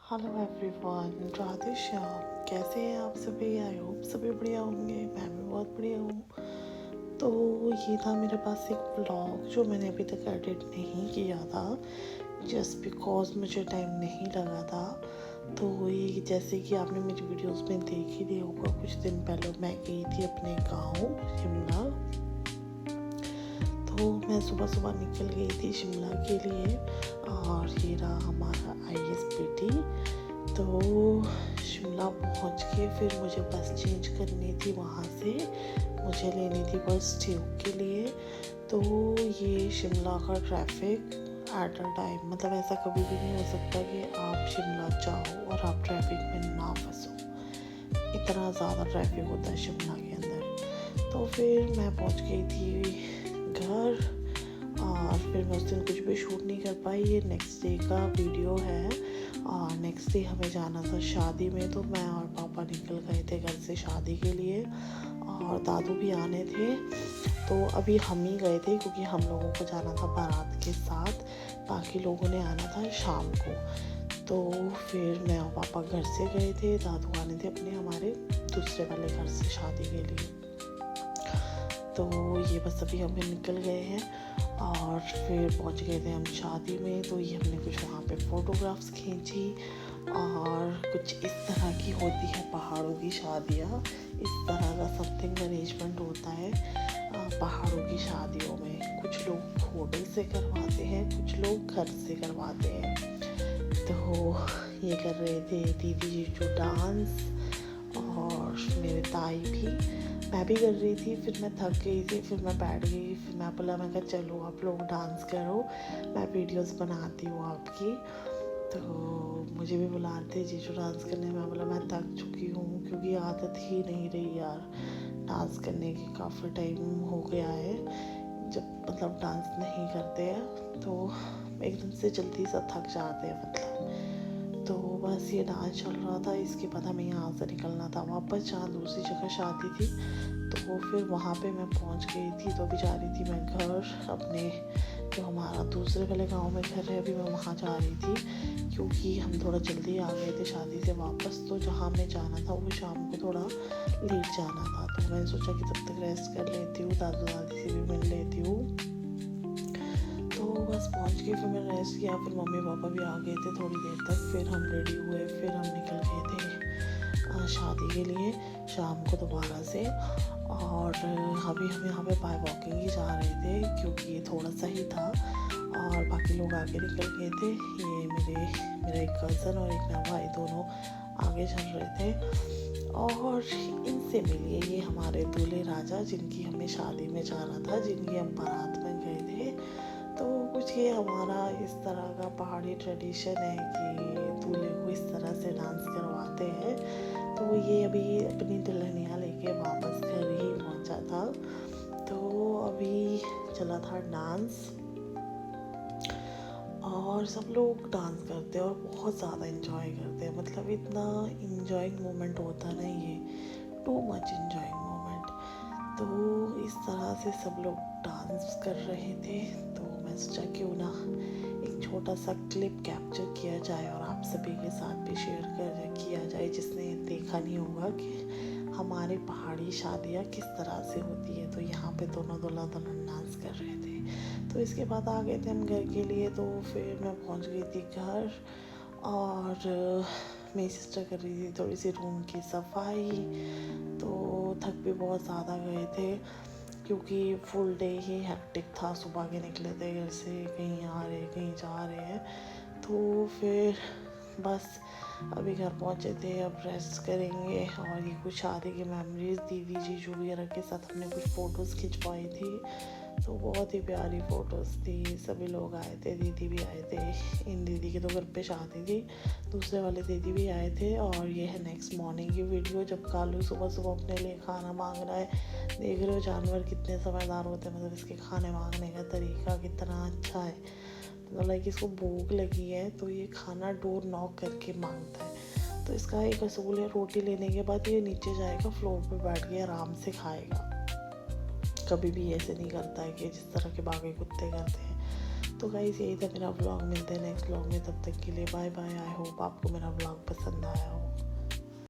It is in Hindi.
Hello everyone, Radhe Shyam. कैसे हैं आप सभी? आई होप सभी बढ़िया होंगे। मैं भी बहुत बढ़िया हूँ। तो ये था मेरे पास एक व्लॉग जो मैंने अभी तक एडिट नहीं किया था, जस्ट बिकॉज मुझे टाइम नहीं लगा था। तो ये जैसे कि आपने मेरी वीडियोस में देख ही लिया होगा, कुछ दिन पहले मैं गई थी अपने गाँव शिमला। तो मैं सुबह सुबह निकल गई थी शिमला के लिए, और ये रहा हमारा ISBT। तो शिमला पहुंच के फिर मुझे बस चेंज करनी थी, वहाँ से मुझे लेनी थी बस ट्यूब के लिए। तो ये शिमला का ट्रैफिक एट अ टाइम, मतलब ऐसा कभी भी नहीं हो सकता कि आप शिमला जाओ और आप ट्रैफिक में ना फंसो। इतना ज़्यादा ट्रैफिक होता है शिमला के अंदर। तो फिर मैं पहुंच गई थी घर, और फिर मैं उस दिन कुछ भी शूट नहीं कर पाई। ये नेक्स्ट डे का वीडियो है। और नेक्स्ट डे हमें जाना था शादी में, तो मैं और पापा निकल गए थे घर से शादी के लिए, और दादू भी आने थे। तो अभी हम ही गए थे क्योंकि हम लोगों को जाना था बारात के साथ, बाकी लोगों ने आना था शाम को। तो फिर मैं और पापा घर से गए थे, दादू आने थे अपने हमारे दूसरे वाले घर से शादी के लिए। तो ये बस अभी हम निकल गए हैं और फिर पहुंच गए थे हम शादी में। तो ये हमने कुछ वहाँ पे फ़ोटोग्राफ्स खींची, और कुछ इस तरह की होती है पहाड़ों की शादियाँ। इस तरह का समथिंग अरेंजमेंट होता है पहाड़ों की शादियों में। कुछ लोग होटल से करवाते हैं, कुछ लोग घर से करवाते हैं। तो ये कर रहे थे दीदी जी जो डांस, और मेरे ताई भी, मैं भी कर रही थी। फिर मैं थक गई थी, फिर मैं बैठ गई। फिर मैं बोला, मैं कहा चलो आप लोग डांस करो, मैं वीडियोस बनाती हूँ आपकी। तो मुझे भी बुला रहे थे जीजू डांस करने। मैं बोला मैं थक चुकी हूँ, क्योंकि आदत ही नहीं रही यार डांस करने की। काफ़ी टाइम हो गया है जब मतलब डांस नहीं करते हैं, तो एकदम से जल्दी सा थक जाते हैं मतलब। तो बस ये डांस चल रहा था। इसके बाद हमें यहाँ से निकलना था वापस, जहाँ दूसरी जगह शादी थी। तो फिर वहाँ पे मैं पहुँच गई थी। तो अभी जा रही थी मैं घर अपने, जो हमारा दूसरे वाले गांव में घर है, अभी मैं वहाँ जा रही थी क्योंकि हम थोड़ा जल्दी आ गए थे शादी से वापस। तो जहाँ हमें जाना था वो शाम को थोड़ा लेट जाना था। तो मैंने सोचा कि तब तक रेस्ट कर लेती हूँ, दादा दादी से भी मिल लेती हूँ। तो बस पहुंच के फिर मैंने रेस्ट किया। फिर मम्मी पापा भी आ गए थे थोड़ी देर तक। फिर हम रेडी हुए, फिर हम निकल गए थे शादी के लिए शाम को दोबारा से। और अभी हम यहाँ पे बाय वॉकिंग ही जा रहे थे क्योंकि ये थोड़ा सा ही था, और बाकी लोग आगे निकल गए थे। ये मेरा एक कज़न और एक मेरा भाई दोनों आगे चल रहे थे। और इनसे मिलिए, ये हमारे दूल्हे राजा जिनकी हमें शादी में जाना था, जिनकी हम बारात में गए थे। तो कुछ ये हमारा इस तरह का पहाड़ी ट्रेडिशन है कि दूल्हे को इस तरह से डांस करवाते हैं। तो ये अभी अपनी दुल्हनिया लेके वापस घर ही पहुंचा था। तो अभी चला था डांस, और सब लोग डांस करते हैं और बहुत ज़्यादा इन्जॉय करते हैं। मतलब इतना इन्जॉइंग मोमेंट होता ना ये, टू मच इन्जॉइंग मोमेंट। तो इस तरह से सब लोग डांस कर रहे थे। तो मैं सोचा क्यों ना एक छोटा सा क्लिप कैप्चर किया जाए और आप सभी के साथ भी शेयर किया जाए, जिसने देखा नहीं होगा कि हमारे पहाड़ी शादियाँ किस तरह से होती है। तो यहाँ पे दोनों दूल्हा दुल्हन डांस कर रहे थे। तो इसके बाद आ गए थे हम घर के लिए। तो फिर मैं पहुँच गई थी घर, और मेरी सिस्टर कर रही थी थोड़ी सी रूम की सफाई। तो थक भी बहुत ज़्यादा गए थे क्योंकि फुल डे ही हेक्टिक था। सुबह के निकले थे घर से, कहीं आ रहे कहीं जा रहे हैं। तो फिर बस अभी घर पहुंचे थे, अब रेस्ट करेंगे। और ये कुछ शादी की मेमोरीज दीदी जीजू वगैरह के साथ हमने कुछ फ़ोटोज़ खिंचवाई थी। तो बहुत ही प्यारी फ़ोटोज़ थी। सभी लोग आए थे, दीदी भी आए थे। इन दीदी के तो घर पे शादी थी, दूसरे वाले दीदी भी आए थे। और ये है नेक्स्ट मॉर्निंग की वीडियो, जब कालू सुबह सुबह अपने लिए खाना मांग रहा है। देख रहे हो जानवर कितने समझदार होते हैं, मतलब इसके खाने मांगने का तरीका कितना अच्छा है। तो लाइक इसको भूख लगी है तो ये खाना डोर नॉक करके मांगता है। तो इसका एक असूल है, रोटी लेने के बाद ये नीचे जाएगा, फ्लोर पे बैठ के आराम से खाएगा। कभी भी ऐसे नहीं करता है कि जिस तरह के बाकी कुत्ते करते हैं। तो गाइस यही था मेरा व्लॉग। मिलते हैं नेक्स्ट व्लॉग में, तब तक के लिए बाय बाय। आई होप आपको मेरा व्लॉग पसंद आया हो।